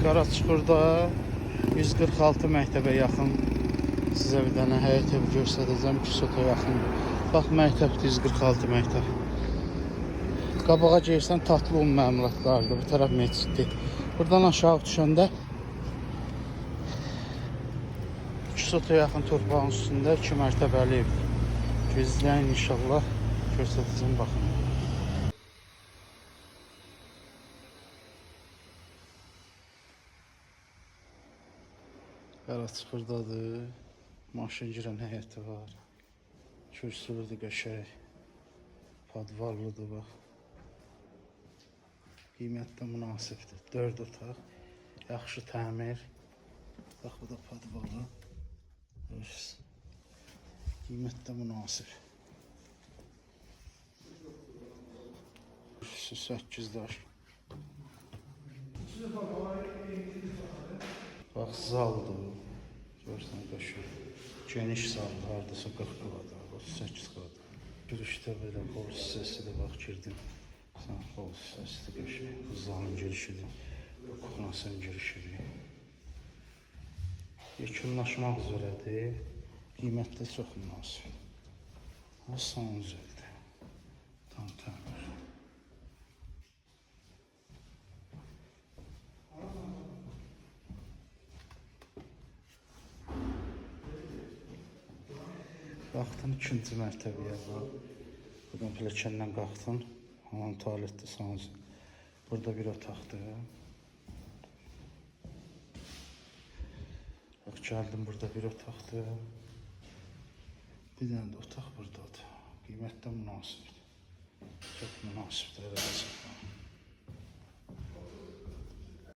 Qaraçuxurda 146 məktəbə yaxın sizə bir dənə həyət evi göstərəcəm. 2 sota yaxın. Bax, məktəbdir, 146 məktəb. Qabağa girsən tatlı un məmulatlardır. Bu tərəf məsciddir. Buradan aşağı düşəndə 2 sota yaxın torpağın üstündə 2 mərtəbəli evdir. İzləyin inşallah. Göstərəcəm, baxın. Qaraçuxurdadır. Maşın girən həyəti var. Kürsülüdür, qəşəng. Podvallıdır, bax. Qiymətdə münasibdir. 4 otaq. Yaxşı təmir. Bax, bu da podvalı. Qiymətdə münasib. 8 daş. Bax, zaldır. Görürsən, qəşəng. Geniş zaldır, hardasa 40 kvadrat, 38 kvadrat. Girişdə belə hol hissəsidir, bax, girdim. Sən hol hissəsidir, qəşəng. Bu zalın girişidir. Bu kuxnasının girişidir. Yekunlaşmaq üzrədir. Qiymətdə çox münasib. O sanuzeldir. Tam təmir. Qalxdın 2-ci mərtəbəyə, bax. Buradan pilləkəndən qalxdın. Hamam tualetdir, sanuzel. Burada bir otaqdır. Bax, gəldim, burada bir otaqdır. Bir dənə də otaq buradadır. Qiymətdə münasibdir. Çox münasibdir, eləəcək.